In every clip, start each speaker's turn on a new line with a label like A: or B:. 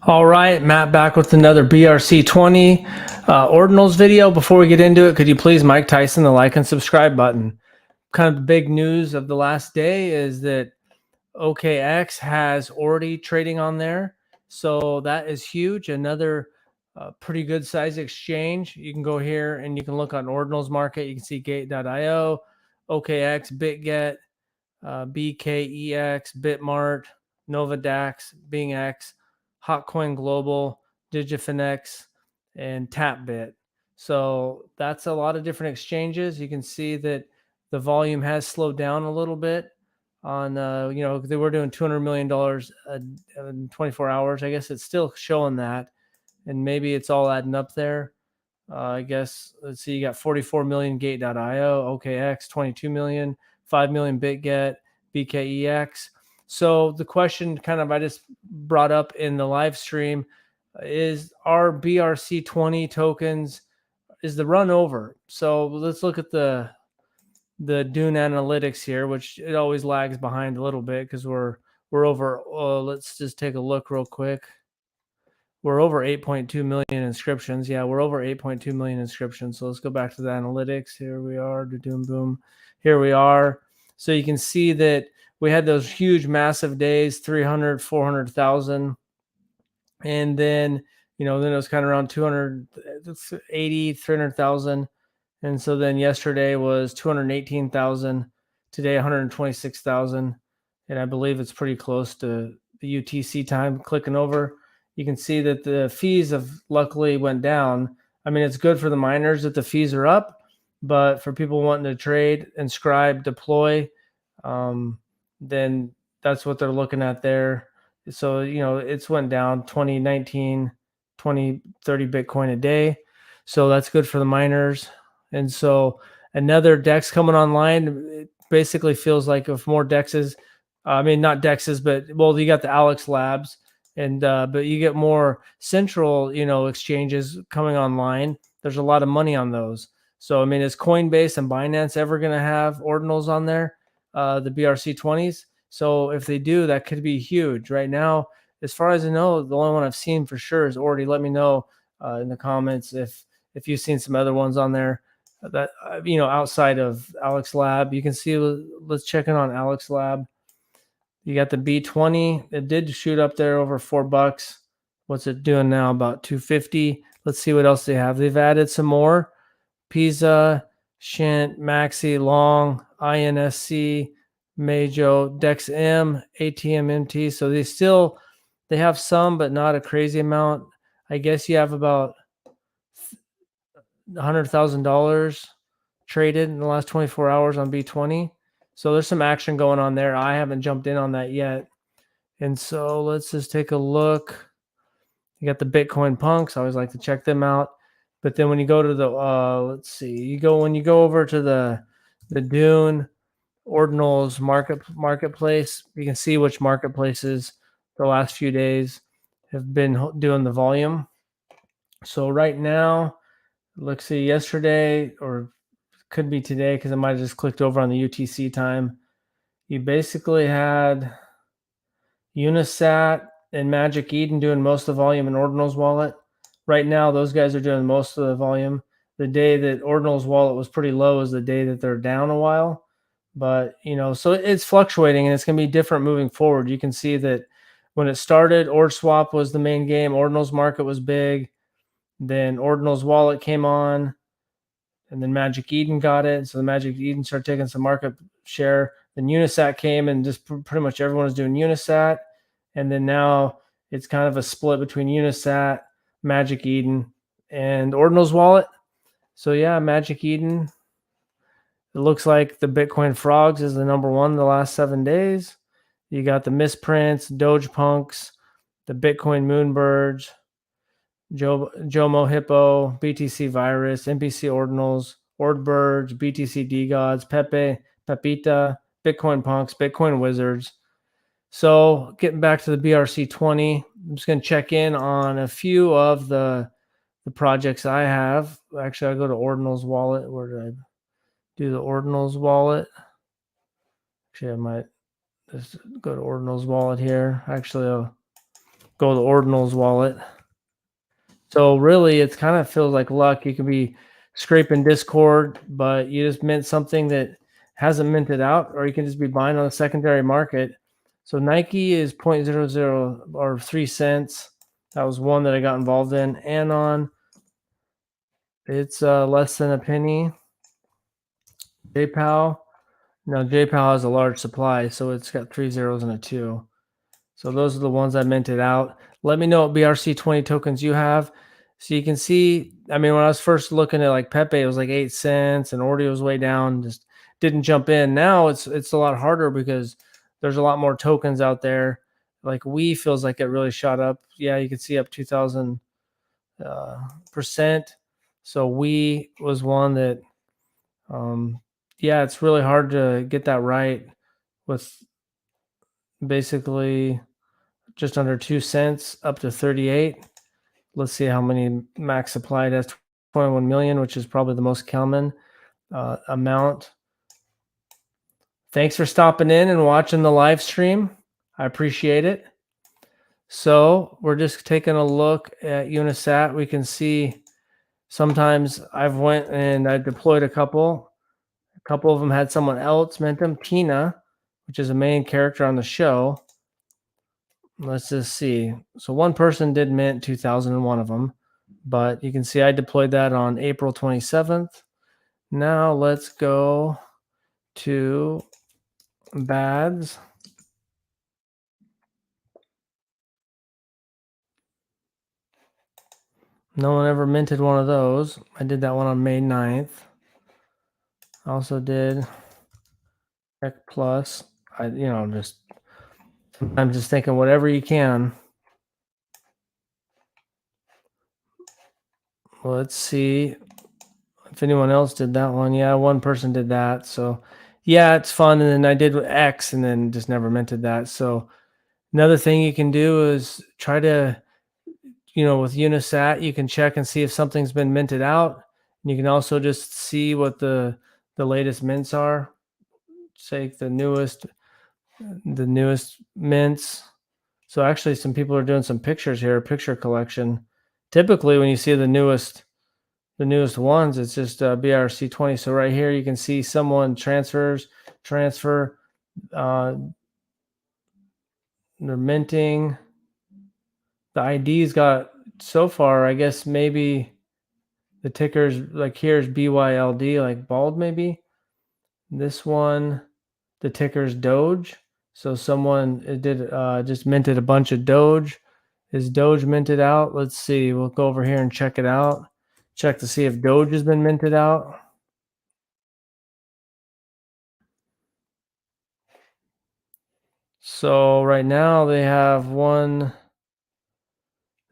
A: All right, Matt back with another BRC20 ordinals video. Before we get into it, could you please Mike Tyson the like and subscribe button? Kind of the big news of the last day is that OKX has already trading on there. So that is huge. Another pretty good size exchange. You can go here and you can look on ordinals market. You can see gate.io, OKX, BitGet, BKEX, Bitmart, Novadax, BingX, Hotcoin Global, Digifinex, and TapBit. So that's a lot of different exchanges. You can see that the volume has slowed down a little bit on, they were doing $200 million in 24 hours. I guess it's still showing that, and maybe it's all adding up there. I guess, let's see, you got 44 million Gate.io, OKX, 22 million, 5 million BitGet, BKEX. So the question kind of I just brought up in the live stream is, are BRC20 tokens, is the run over? So let's look at the Dune analytics here, which it always lags behind a little bit because we're over. Let's just take a look real quick. We're over 8.2 million inscriptions. Yeah, we're over 8.2 million inscriptions. So let's go back to the analytics. Here we are. Doom boom. Here we are. So you can see that we had those huge, massive days, 300, 400,000. And then, then it was kind of around 280, 300,000. And so then yesterday was 218,000. Today, 126,000. And I believe it's pretty close to the UTC time. Clicking over, you can see that the fees have luckily went down. I mean, it's good for the miners that the fees are up, but for people wanting to trade, inscribe, deploy, then that's what they're looking at there. So, it's went down 20, 19, 20, 30 Bitcoin a day. So that's good for the miners. And so another DEX coming online, it basically feels like if more DEXs, not DEXs, but you got the Alex Labs, and but you get more central, exchanges coming online. There's a lot of money on those. So is Coinbase and Binance ever going to have ordinals on there, the BRC20s? So if they do, that could be huge. Right now, as far as I know, the only one I've seen for sure is Ordi. Let me know in the comments if you've seen some other ones on there that outside of Alex Lab. You can see. Let's check in on Alex Lab. You got the B20. It did shoot up there over $4. What's it doing now? About 250. Let's see what else they have. They've added some more. Pisa, Shint, Maxi, Long, INSC, Majo, DexM, ATMMT. So they have some, but not a crazy amount. I guess you have about $100,000 traded in the last 24 hours on B20. So there's some action going on there. I haven't jumped in on that yet. And so let's just take a look. You got the Bitcoin punks. I always like to check them out. But then when you go to the, let's see, when you go over to the Dune ordinals marketplace, you can see which marketplaces the last few days have been doing the volume. So right now, let's see, yesterday, or could be today because I might have just clicked over on the UTC time. You basically had Unisat and Magic Eden doing most of the volume in Ordinals Wallet. Right now, those guys are doing most of the volume. The day that Ordinals Wallet was pretty low is the day that they're down a while. But, so it's fluctuating and it's going to be different moving forward. You can see that when it started, OrdSwap was the main game. Ordinals Market was big. Then Ordinals Wallet came on. And then Magic Eden got it. So the Magic Eden started taking some market share. Then Unisat came and just pretty much everyone was doing Unisat. And then now it's kind of a split between Unisat, Magic Eden, and Ordinals Wallet. So yeah, Magic Eden. It looks like the Bitcoin Frogs is the number one the last 7 days. You got the Misprints, Doge Punks, the Bitcoin Moonbirds, Jomo Hippo, BTC Virus, NPC Ordinals, Ordbirds, BTC DGods, Pepe, Pepita, Bitcoin Punks, Bitcoin Wizards. So getting back to the BRC20, I'm just going to check in on a few of the projects I have. Actually, I'll go to Ordinals Wallet. Where did I do the Ordinals Wallet? Actually, I might just go to Ordinals Wallet here. Actually, I'll go to Ordinal's wallet. So really, it's kind of feels like luck. You could be scraping Discord, but you just mint something that hasn't minted out, or you can just be buying on the secondary market. So Nike is 0.00 or 3 cents. That was one that I got involved in. Anon, it's less than a penny. JPal, now JPal has a large supply, so it's got 3 zeros and a 2. So those are the ones I minted out. Let me know what BRC20 tokens you have. So you can see, I mean, when I was first looking at like Pepe, it was like 8 cents and Oreo was way down, just didn't jump in. Now it's a lot harder because there's a lot more tokens out there. Like We feels like it really shot up. Yeah, you can see up 2000%. So We was one that, yeah, it's really hard to get that right with basically just under 2 cents up to 38. Let's see how many max supplied has 21 million, which is probably the most common amount. Thanks for stopping in and watching the live stream. I appreciate it. So we're just taking a look at Unisat. We can see sometimes I've went and I deployed a couple. A couple of them had someone else mint them. Tina, which is a main character on the show. Let's just see. So one person did mint 2001 of them, but you can see I deployed that on April 27th. Now let's go to BADS. No one ever minted one of those. I did that one on May 9th. I also did Tech Plus. Just I'm just thinking whatever you can. Let's see if anyone else did that one. Yeah, one person did that. So yeah, it's fun. And then I did X and then just never minted that. So another thing you can do is try to, with Unisat, you can check and see if something's been minted out. And you can also just see what the latest mints are. Say the newest mints. So actually some people are doing some pictures here, picture collection. Typically when you see the newest ones, it's just BRC20. So right here you can see someone transfer, they're minting. The ID's got so far, I guess maybe the tickers, like here's BYLD, like bald maybe. This one, the ticker's Doge. So someone just minted a bunch of Doge. Is Doge minted out? Let's see. We'll go over here and check it out. Check to see if Doge has been minted out. So right now they have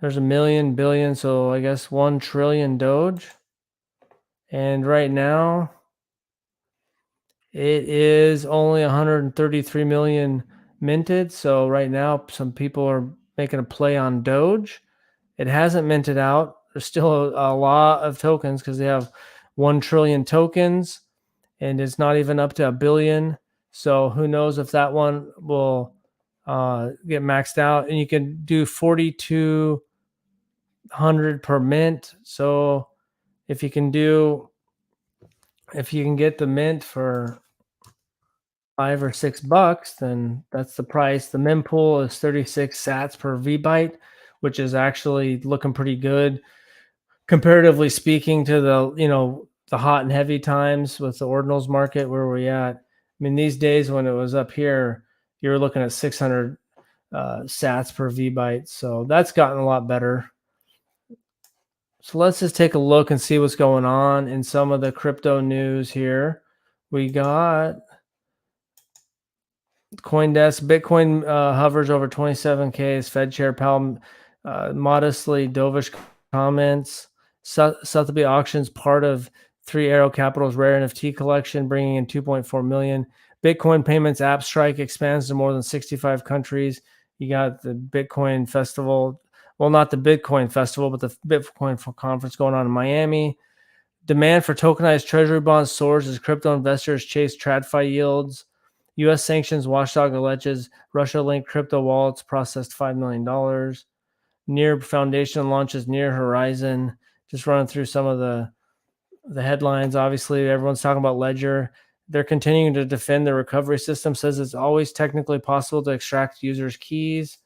A: there's a million billion, so I guess 1 trillion Doge. And right now it is only 133 million minted. So right now some people are making a play on Doge. It hasn't minted out. There's still a lot of tokens because they have 1 trillion tokens and it's not even up to a billion. So who knows if that one will get maxed out. And you can do 4,200 per mint. So if you can get the mint for $5 or $6, then that's the price. The mempool is 36 sats per VByte, which is actually looking pretty good comparatively speaking to the hot and heavy times with the ordinals market where we're at. I mean, these days when it was up here, you were looking at 600 sats per VByte. So that's gotten a lot better. So let's just take a look and see what's going on in some of the crypto news here. We got CoinDesk. Bitcoin hovers over 27K as Fed Chair Powell modestly dovish comments. Sotheby's auctions part of Three Arrow Capital's rare NFT collection, bringing in 2.4 million. Bitcoin payments app strike expands to more than 65 countries. You got the Bitcoin festival. Well, not the Bitcoin festival, but the Bitcoin conference going on in Miami. Demand for tokenized treasury bonds soars as crypto investors chase TradFi yields. U.S. sanctions watchdog alleges Russia-linked crypto wallets processed $5 million. near foundation launches near horizon. Just running through some of the headlines. Obviously, everyone's talking about Ledger. They're continuing to defend the recovery system, says it's always technically possible to extract users' keys.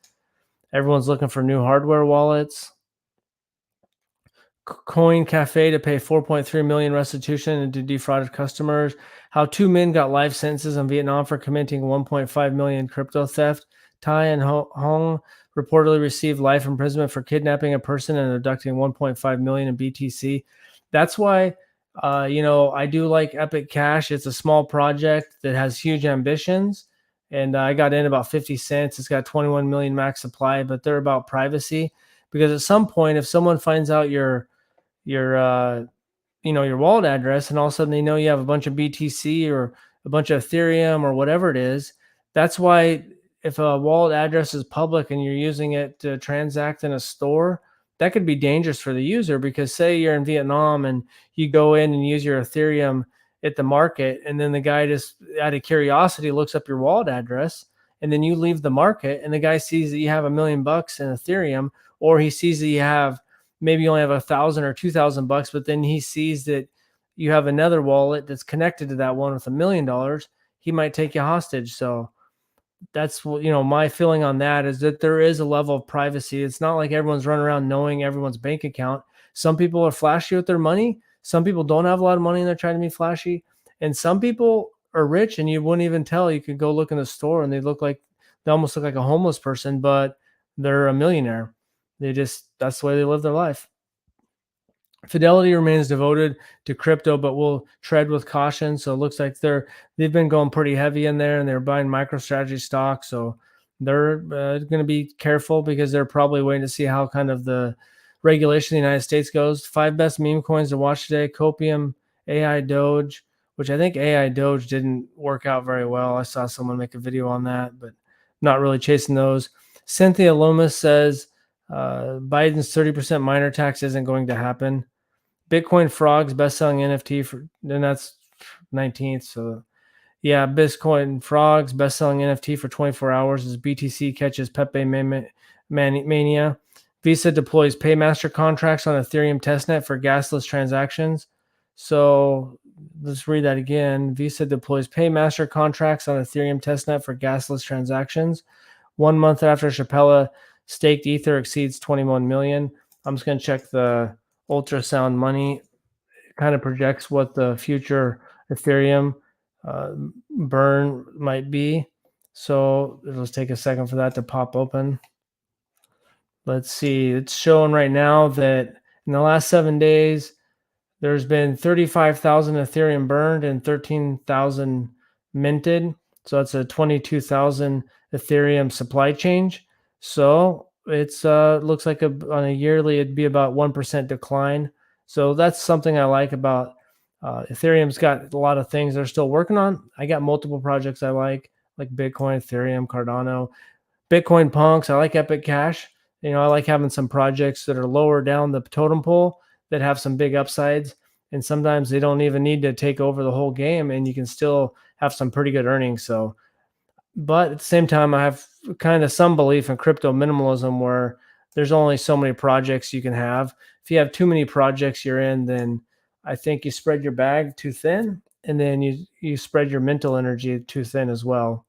A: Everyone's looking for new hardware wallets. Coin Cafe to pay 4.3 million restitution to defrauded customers. How 2 men got life sentences in Vietnam for committing 1.5 million crypto theft. Tai and Hong reportedly received life imprisonment for kidnapping a person and abducting 1.5 million in BTC. That's why, I do like Epic Cash. It's a small project that has huge ambitions, and I got in about 50 cents. It's got 21 million max supply, but they're about privacy because at some point, if someone finds out your your wallet address, and all of a sudden they know you have a bunch of BTC or a bunch of Ethereum or whatever it is. That's why if a wallet address is public and you're using it to transact in a store, that could be dangerous for the user, because say you're in Vietnam and you go in and use your Ethereum at the market, and then the guy just out of curiosity looks up your wallet address, and then you leave the market and the guy sees that you have $1,000,000 in Ethereum, or he sees that you have maybe you only have 1,000 or 2,000 bucks, but then he sees that you have another wallet that's connected to that one with $1,000,000, he might take you hostage. So that's what, my feeling on that is that there is a level of privacy. It's not like everyone's running around knowing everyone's bank account. Some people are flashy with their money. Some people don't have a lot of money and they're trying to be flashy. And some people are rich and you wouldn't even tell. You could go look in the store and they almost look like a homeless person, but they're a millionaire. That's the way they live their life. Fidelity remains devoted to crypto, but will tread with caution. So it looks like they've been going pretty heavy in there, and they're buying MicroStrategy stock. So they're going to be careful because they're probably waiting to see how kind of the regulation in the United States goes. 5 best meme coins to watch today: Copium, AI Doge, which I think AI Doge didn't work out very well. I saw someone make a video on that, but not really chasing those. Cynthia Lomas says Biden's 30% minor tax isn't going to happen. Bitcoin Frogs best-selling NFT and that's 19th. So yeah, Bitcoin Frogs best-selling NFT for 24 hours as BTC catches Pepe Mania. Visa deploys Paymaster contracts on Ethereum testnet for gasless transactions. So let's read that again. Visa deploys Paymaster contracts on Ethereum testnet for gasless transactions. 1 month after Chappella staked Ether exceeds 21 million. I'm just going to check the ultrasound money. It kind of projects what the future Ethereum burn might be. So it'll take a second for that to pop open. Let's see. It's showing right now that in the last 7 days, there's been 35,000 Ethereum burned and 13,000 minted. So that's a 22,000 Ethereum supply change. So it's looks like on a yearly, it'd be about 1% decline. So that's something I like about Ethereum's got a lot of things they're still working on. I got multiple projects I like Bitcoin, Ethereum, Cardano, Bitcoin Punks. I like Epic Cash. I like having some projects that are lower down the totem pole that have some big upsides. And sometimes they don't even need to take over the whole game, and you can still have some pretty good earnings. So, but at the same time, I have kind of some belief in crypto minimalism where there's only so many projects you can have. If you have too many projects you're in, then I think you spread your bag too thin, and then you spread your mental energy too thin as well.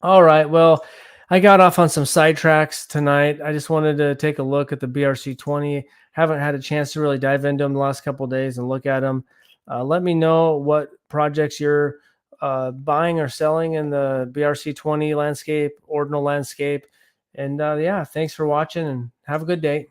A: All right. Well, I got off on some sidetracks tonight. I just wanted to take a look at the BRC20. Haven't had a chance to really dive into them the last couple of days and look at them. Let me know what projects you're buying or selling in the BRC20 landscape, ordinal landscape. And yeah, thanks for watching and have a good day.